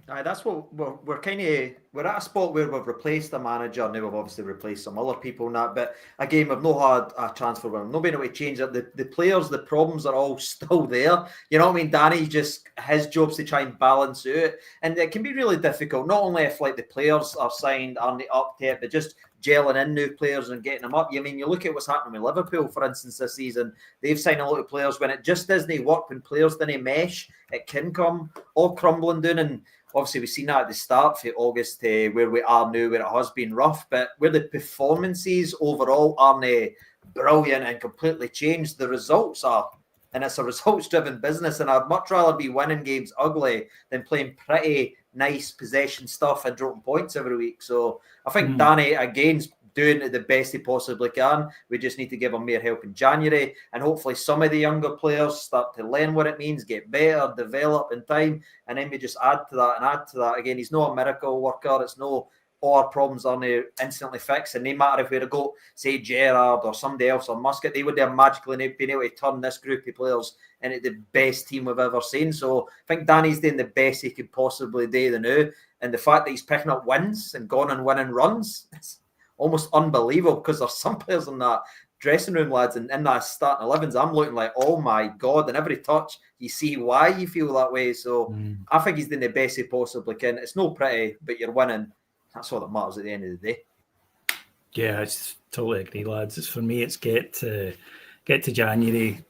That's what we're at a spot where we've replaced the manager. Now we've obviously replaced some other people in that, but again, we've not had a transfer. We've not been able to change it. The players, the problems are all still there. You know what I mean? Danny, his job's to try and balance out, and it can be really difficult. Not only if the players are signed, aren't up to it, but just gelling in new players and getting them up. You look at what's happening with Liverpool, for instance, this season. They've signed a lot of players when it just doesn't work. When players don't mesh, it can come all crumbling down. And obviously, we've seen that at the start for August, where we are now, where it has been rough, but where the performances overall aren't brilliant and completely changed, the results are. And it's a results-driven business, and I'd much rather be winning games ugly than playing pretty nice possession stuff and dropping points every week. So I think Danny, again, doing it the best he possibly can. We just need to give him more help in January, and hopefully some of the younger players start to learn what it means, get better, develop in time, and then we just add to that and add to that. Again, he's not a miracle worker. It's no all our problems aren't instantly fixed, and no matter if we had to go, say, Gerrard or somebody else or Muscat, they would have magically been able to turn this group of players into the best team we've ever seen. So I think Danny's doing the best he could possibly do now, and the fact that he's picking up wins and gone and winning runs, it's almost unbelievable, because there's some players in that dressing room, lads, and in that starting 11s, I'm looking like, oh my God, and every touch, you see why you feel that way. So I think he's doing the best he possibly can. It's no pretty, but you're winning. That's all that matters at the end of the day. Yeah, I totally agree, lads. It's, for me, it's get to January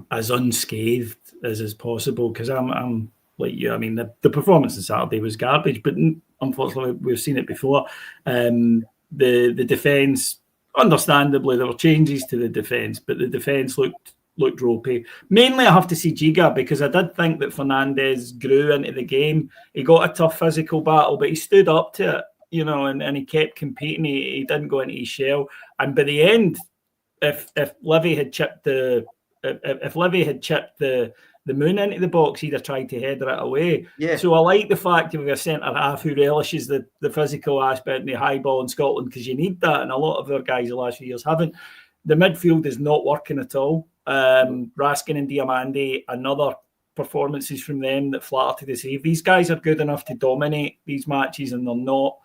as unscathed as possible, because I'm like you. I mean, the performance on Saturday was garbage, but unfortunately, we've seen it before. The defence, understandably, there were changes to the defence, but the defence looked ropey. Mainly, I have to see Giga, because I did think that Fernandez grew into the game. He got a tough physical battle, but he stood up to it, you know, and he kept competing. He didn't go into his shell. And by the end, if Livi had chipped the moon into the box, he'd have tried to header it away. Yeah. So I like the fact that we've got a centre half who relishes the physical aspect and the high ball in Scotland, because you need that, and a lot of our guys the last few years haven't. The midfield is not working at all. Raskin and Diamandi, another performances from them that flatter to deceive. These guys are good enough to dominate these matches, and they're not.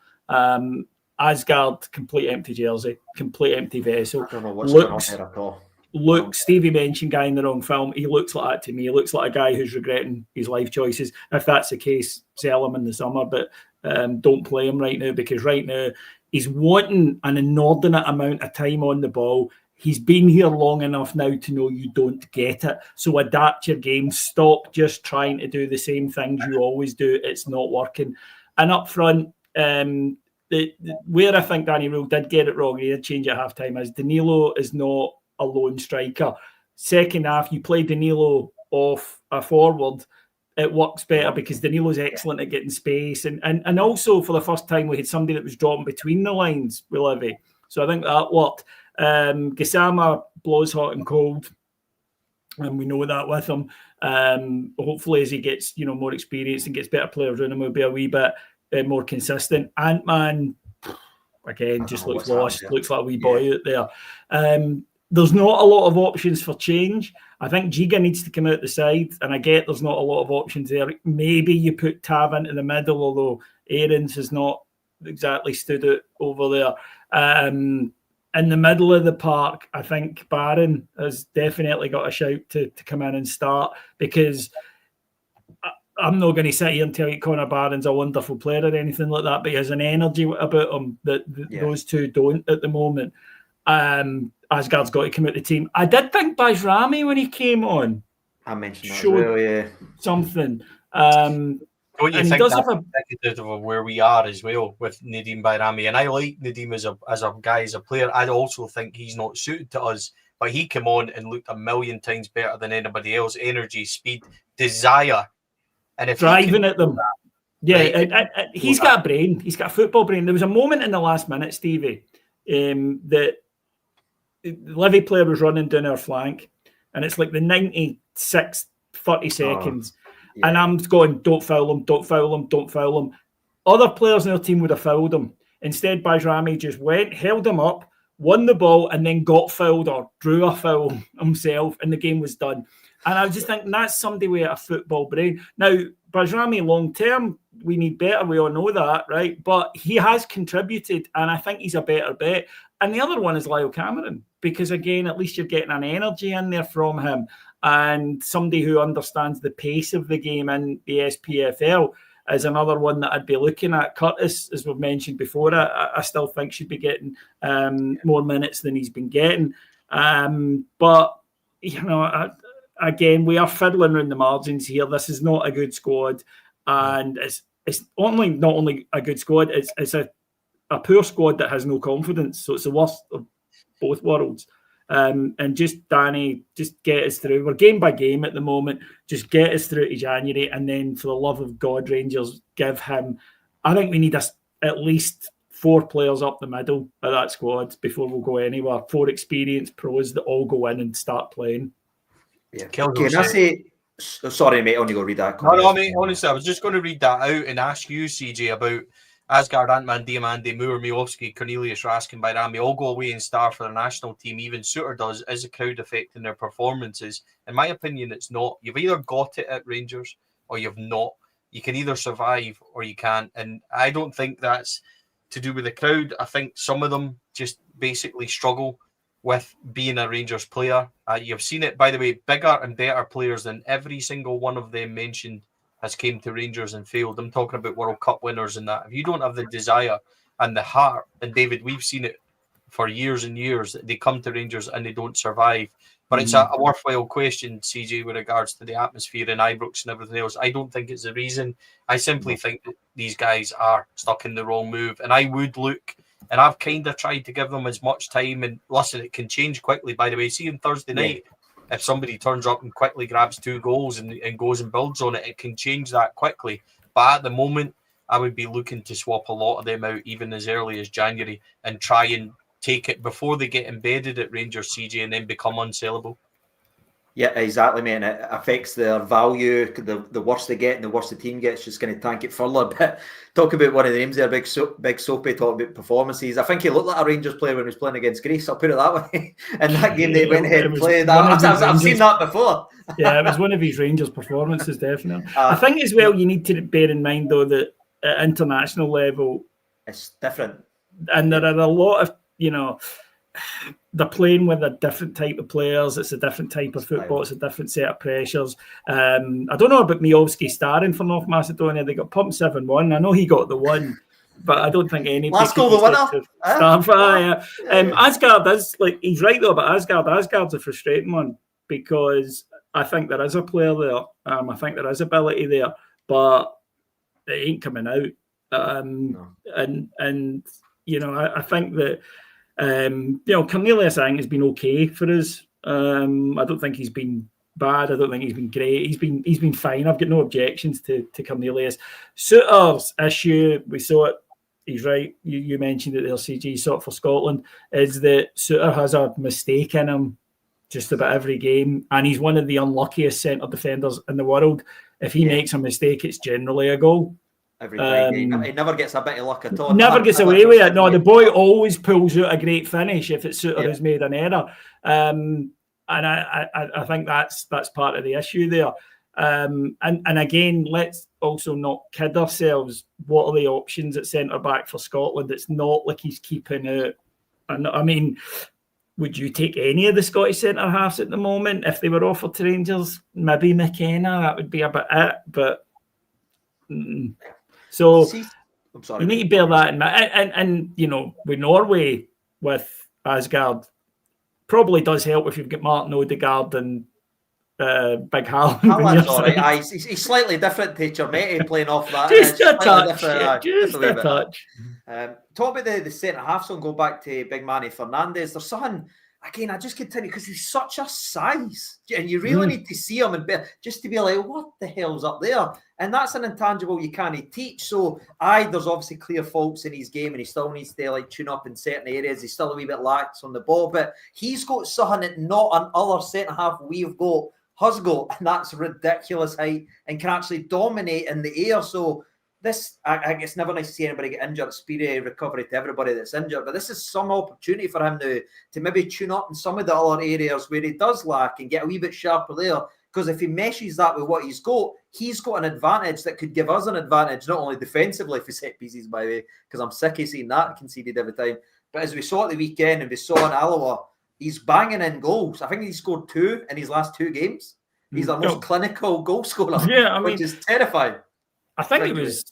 Asgard, complete empty jersey, complete empty vessel. I don't know what's going on there at all. Look, Stevie mentioned guy in the wrong film. He looks like that to me. He looks like a guy who's regretting his life choices. If that's the case, sell him in the summer, but don't play him right now, because right now he's wanting an inordinate amount of time on the ball. He's been here long enough now to know you don't get it. So adapt your game. Stop just trying to do the same things you always do. It's not working. And up front, where I think Danny Röhl did get it wrong, he did change at halftime, is Danilo is not a lone striker. Second half, you play Danilo off a forward, it works better, because Danilo's excellent at getting space. And also, for the first time, we had somebody that was dropping between the lines with Livi. So I think that worked. Gassama blows hot and cold, and we know that with him. Hopefully, as he gets more experience and gets better players around him, he'll be a wee bit more consistent. Ant-Man, again, just looks lost. Looks like a wee boy out there. There's not a lot of options for change. I think Giga needs to come out the side, and I get there's not a lot of options there. Maybe you put Tav into the middle, although Aarons has not exactly stood out over there. In the middle of the park, I think Barron has definitely got a shout to come in and start, because I'm not going to sit here and tell you Connor Barron's a wonderful player or anything like that, but he has an energy about him that those two don't at the moment. Asgard's got to come out the team. I did think Bajrami, when he came on, I mentioned that as well, yeah. Something. Don't you think that's indicative of where we are as well with Nadeem Bajrami? And I like Nadeem as a guy, as a player. I also think he's not suited to us, but he came on and looked a million times better than anybody else. Energy, speed, desire, and if driving at them. He's got a brain. He's got a football brain. There was a moment in the last minute, Stevie, that the Livi player was running down our flank, and it's like the 96th 30 seconds. And I'm going, don't foul him, don't foul him, don't foul him. Other players in their team would have fouled him. Instead, Bajrami just went, held him up, won the ball, and then got fouled or drew a foul himself, and the game was done. And I was just thinking, that's somebody with a football brain. Now, Bajrami long-term, we need better. We all know that, right? But he has contributed, and I think he's a better bet. And the other one is Lyle Cameron, because, again, at least you're getting an energy in there from him, and somebody who understands the pace of the game in the SPFL is another one that I'd be looking at. Curtis, as we've mentioned before, I still think should be getting more minutes than he's been getting. But, again, we are fiddling around the margins here. This is not a good squad, and it's not only a good squad, it's a poor squad that has no confidence. So it's the worst of both worlds. And just, Danny, just get us through. We're game by game at the moment. Just get us through to January, and then, for the love of God, Rangers, give him... I think we need at least 4 players up the middle of that squad before we'll go anywhere. 4 experienced pros that all go in and start playing. Yeah. Can I say... Sorry, mate, I only go read that. No, mate, honestly, I was just going to read that out and ask you, CJ, about Asgard, Ant-Man, Diamande, Moore, Miovski, Cornelius, Raskin, Bayrami all go away and star for the national team. Even Suter does. Is the crowd affecting their performances? In my opinion, it's not. You've either got it at Rangers or you've not. You can either survive or you can't. And I don't think that's to do with the crowd. I think some of them just basically struggle with being a Rangers player. You've seen it, by the way, bigger and better players than every single one of them mentioned has came to Rangers and failed. I'm talking about World Cup winners and that. If you don't have the desire and the heart, and David, we've seen it for years and years, they come to Rangers and they don't survive. But it's a worthwhile question, CJ, with regards to the atmosphere in Ibrox and everything else. I don't think it's the reason. I simply think that these guys are stuck in the wrong move. And I would look, and I've kind of tried to give them as much time. And listen, it can change quickly, by the way. See, on Thursday night, if somebody turns up and quickly grabs 2 goals and goes and builds on it, it can change that quickly. But at the moment, I would be looking to swap a lot of them out even as early as January and try and take it before they get embedded at Rangers, CJ, and then become unsellable. Yeah, exactly, mate. And it affects their value. The worse they get and the worse the team gets, just going to tank it further. But talk about one of the names there, Big Soapy, talk about performances. I think he looked like a Rangers player when he was playing against Greece, I'll put it that way. And that game they went ahead and played. I've seen that before. Yeah, it was one of his Rangers performances, definitely. I think as well, you need to bear in mind, though, that at international level, it's different. And there are a lot of, they're playing with a different type of players. It's a different type of football. It's a different set of pressures. I don't know about Miovski starring for North Macedonia. They got pumped 7-1. I know he got the one, but I don't think anybody. Last goal, the winner. Asgard is he's right though. But Asgard's a frustrating one because I think there is a player there. I think there is ability there, but it ain't coming out. No. And I think that. Cornelius, I think, has been okay for us. I don't think he's been bad. I don't think he's been great. He's been fine. I've got no objections to Cornelius. Suter's issue, we saw it. He's right. You mentioned it there, CG. Saw it for Scotland. Is that Suter has a mistake in him just about every game, and he's one of the unluckiest centre defenders in the world. If he makes a mistake, it's generally a goal. Every time he never gets a bit of luck at all. Never gets away with it. No, the boy always pulls out a great finish if it's Suter who's made an error, and I think that's part of the issue there. And again, let's also not kid ourselves. What are the options at centre back for Scotland? It's not like he's keeping out. And I mean, would you take any of the Scottish centre halves at the moment if they were offered to Rangers? Maybe McKenna. That would be about it, but. So you need to bear that in mind. And with Norway, with Asgard, probably does help if you've got Martin Odegaard and Big Haaland. Haaland's all right. He's slightly different to Chermeti playing off that. Just a touch. Talk about the centre-halves and go back to Big Manny Fernandes. There's something... Again, I just continue because he's such a size, and you really need to see him and just to be like, what the hell's up there? And that's an intangible you can't teach. So, there's obviously clear faults in his game, and he still needs to tune up in certain areas. He's still a wee bit lax on the ball, but he's got something that not an other centre half we've got has got, and that's ridiculous height and can actually dominate in the air. So. It's never nice to see anybody get injured. Speedy recovery to everybody that's injured, but this is some opportunity for him to maybe tune up in some of the other areas where he does lack and get a wee bit sharper there. Because if he meshes that with what he's got an advantage that could give us an advantage, not only defensively for set pieces, by the way, because I'm sick of seeing that conceded every time. But as we saw at the weekend and we saw in Alloa, he's banging in goals. I think he scored 2 in his last 2 games. He's the most clinical goal scorer, which is terrifying. I think it was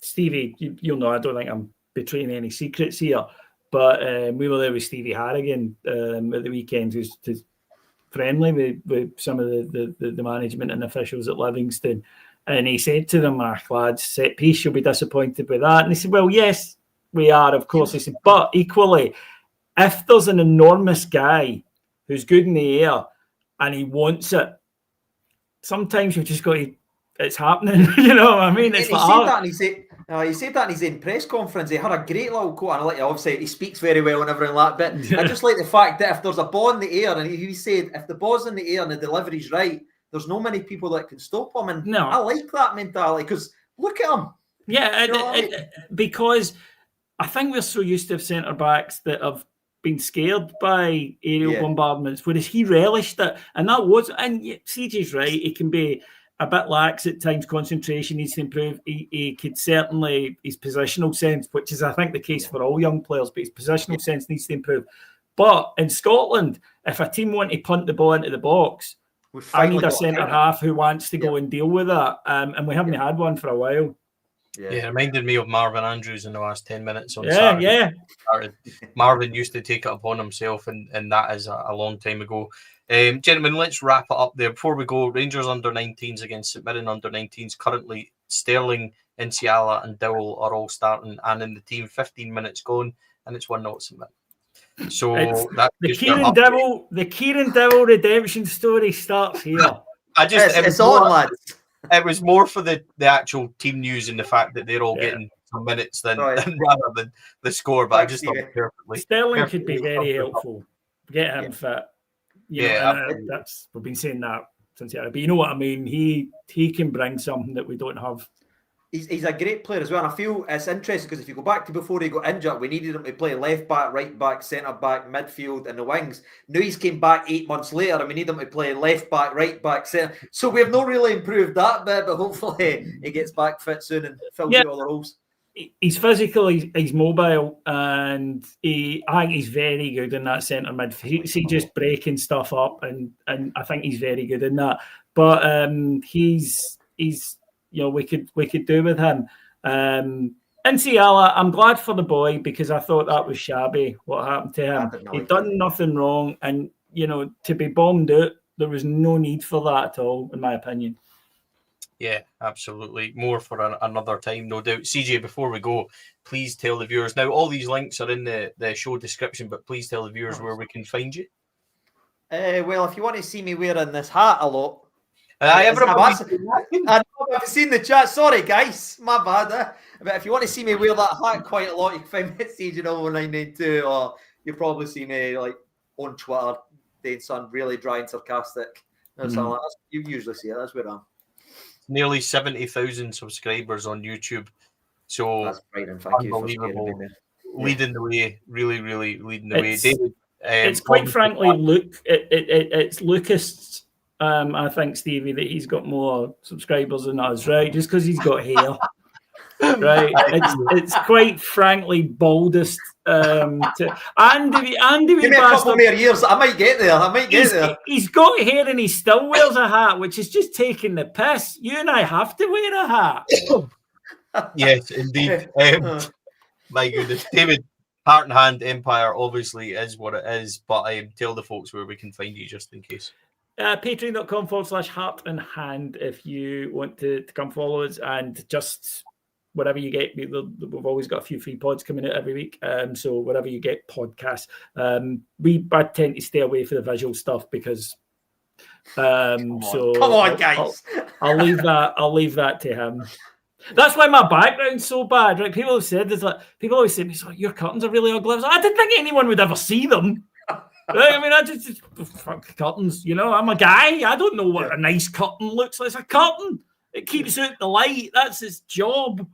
Stevie. You'll know, I don't think I'm betraying any secrets here, but we were there with Stevie Harrigan at the weekend, who's friendly with some of the management and officials at Livingston. And he said to them, lads, set piece, you'll be disappointed with that. And he said, well, yes, we are, of course. He said, but equally, if there's an enormous guy who's good in the air and he wants it, sometimes you've just got to, it's happening. You know what I mean? It's he said that in his press conference. He had a great little quote, and obviously he speaks very well and everything like that, but I just like the fact that if there's a ball in the air, and he said if the ball's in the air and the delivery's right, there's no many people that can stop him. And I like that mentality, because look at him. Yeah, because I think we're so used to centre backs that have been scared by aerial bombardments, whereas he relished it, and that was. And CJ's right; he can be a bit lax at times. Concentration needs to improve. He could certainly his positional sense, which is I think the case for all young players, but his positional sense needs to improve. But in Scotland, if a team want to punt the ball into the box, I need a centre half who wants to go and deal with that, and we haven't had one for a while. Yeah, it reminded me of Marvin Andrews in the last 10 minutes on Saturday. Yeah. Marvin used to take it upon himself, and that is a long time ago. Gentlemen, let's wrap it up there. Before we go, Rangers under-19s against St Mirren under-19s. Currently, Sterling, Inciala and Dowell are all starting, and in the team, 15 minutes gone, and it's 1-0 St Mirren. So that's the Kieran Dowell redemption story starts here. It's on, lads. It was more for the actual team news and the fact that they're all getting some minutes than rather than the score. But I just thought perfectly. Sterling could be very helpful. Get him fit. That's we've been saying that since but you know what I mean. He can bring something that we don't have. He's a great player as well. And I feel it's interesting because if you go back to before he got injured, we needed him to play left back, right back, centre back, midfield, and the wings. Now he's came back 8 months later, and we need him to play left back, right back, centre. So we have not really improved that bit, but hopefully he gets back fit soon and fills out all the holes. He's physical, he's mobile, and I think he's very good in that centre mid. He's just breaking stuff up, and I think he's very good in that. But he's. We could do with him. Inciala, I'm glad for the boy because I thought that was shabby what happened to him. He'd done nothing wrong, and to be bombed out, there was no need for that at all, in my opinion. Yeah, absolutely. More for another time, no doubt. CJ, before we go, please tell the viewers. Now, all these links are in the show description, but please tell the viewers where we can find you. Well, if you want to see me wearing this hat a lot, I've seen the chat. Sorry, guys, my bad. But if you want to see me wear that hat quite a lot, you can find me at CJNovo 992, or you'll probably see me on Twitter doing something really dry and sarcastic. You usually see it. That's where I'm. Nearly 70,000 subscribers on YouTube. So that's frightening. Thank you. Unbelievable. Leading the way, really, really leading the way. David, it's quite frankly, it's Lucas. I think, Stevie, that he's got more subscribers than us, right? Just because he's got hair, right? It's quite frankly boldest. Andy, give me a couple more years. I might get there. He's got hair and he still wears a hat, which is just taking the piss. You and I have to wear a hat. Yes, indeed. My goodness, David. Heart and Hand Empire obviously is what it is, but tell the folks where we can find you just in case. Patreon.com/heart and hand if you want to come follow us, and just whatever you get. We've always got a few free pods coming out every week, so whatever you get podcasts. I tend to stay away from the visual stuff because come on guys, I'll leave that to him. That's why my background's so bad, right? People have said this, people always say to me, so your curtains are really ugly. I didn't think anyone would ever see them. Right? I mean, I just fuck curtains, I'm a guy. I don't know what a nice curtain looks like. It's a curtain. It keeps out the light. That's its job.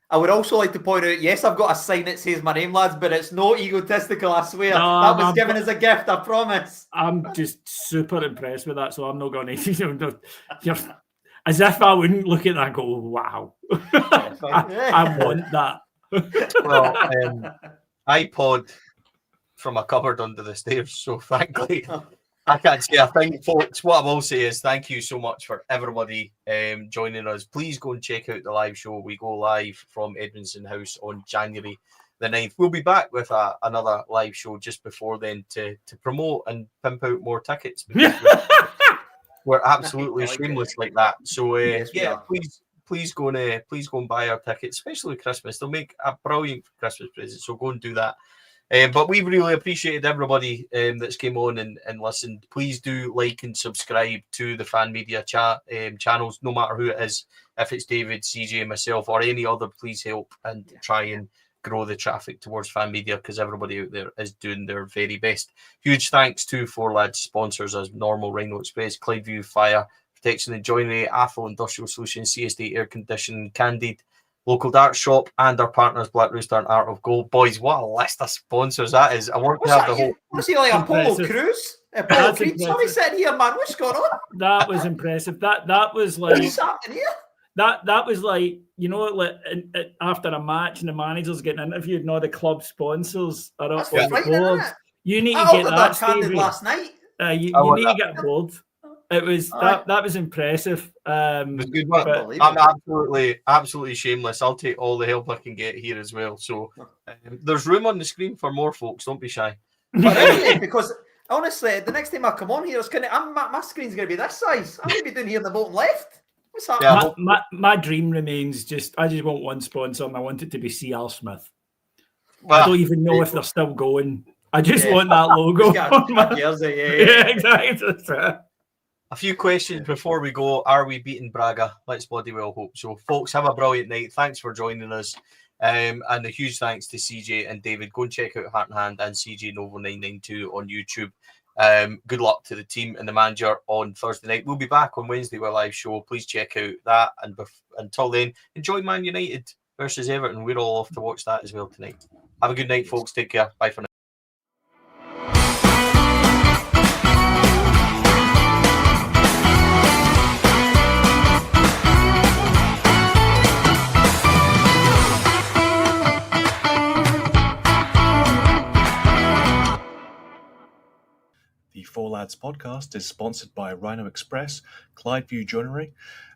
I would also like to point out, yes, I've got a sign that says my name, lads, but it's no egotistical, I swear. That was given as a gift, I promise. I'm just super impressed with that, so I'm not going to... as if I wouldn't look at that and go, wow. I want that. Well, iPod from a cupboard under the stairs, so frankly I can't say a thing, folks. What I will say is thank you so much for everybody joining us. Please go and check out the live show. We go live from Edmiston House on January the 9th. We'll be back with another live show just before then to promote and pimp out more tickets, because we're absolutely shameless like that. So please go and buy our tickets, especially Christmas. They'll make a brilliant Christmas present, so go and do that. But we really appreciated everybody that's came on and listened. Please do like and subscribe to the Fan Media channels, no matter who it is. If it's David, CJ, myself, or any other, please help and try and grow the traffic towards Fan Media, because everybody out there is doing their very best. Huge thanks to Four Lads sponsors as normal: Rhino Express, Clydeview Fire Protection and Joinery, Athol Industrial Solutions, CSD Air Conditioning, Candid, local darts shop, and our partners Black Rooster and Art of Gold. Boys, what a list of sponsors that is. I want to have the whole... What's he like, Apollo Impressive. Crews? Apollo Creed? Somebody sitting here, man. What's going on? That was impressive. That was like... What's happening here? That was like, you know, like after a match and the manager's getting interviewed and all the club sponsors are up on the board. You need to get that, Stevie. Last night. You need to get bored. It was that was impressive. It was good one. I'm absolutely shameless. I'll take all the help I can get here as well. So there's room on the screen for more folks. Don't be shy. Because honestly, the next time I come on here, it's my screen's going to be this size. I'm going to be doing here in the bottom left. What's happening? Yeah, my dream remains I just want one sponsor, and I want it to be C.R. Smith. Well, I don't even know if they're still going. I just want that logo. Yeah, exactly. A few questions before we go. Are we beating Braga? Let's bloody well hope so. Folks, have a brilliant night. Thanks for joining us. And a huge thanks to CJ and David. Go and check out Heart and Hand and CJNovo 992 on YouTube. Good luck to the team and the manager on Thursday night. We'll be back on Wednesday with a live show. Please check out that. And until then, enjoy Man United versus Everton. We're all off to watch that as well tonight. Have a good night, folks. Take care. Bye for now. The Four Lads podcast is sponsored by Rhino Express, Clydeview Joinery,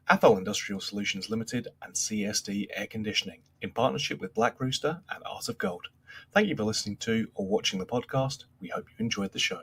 Athol Industrial Solutions Limited, and CSD Air Conditioning, in partnership with Black Rooster and Art of Gold. Thank you for listening to or watching the podcast. We hope you enjoyed the show.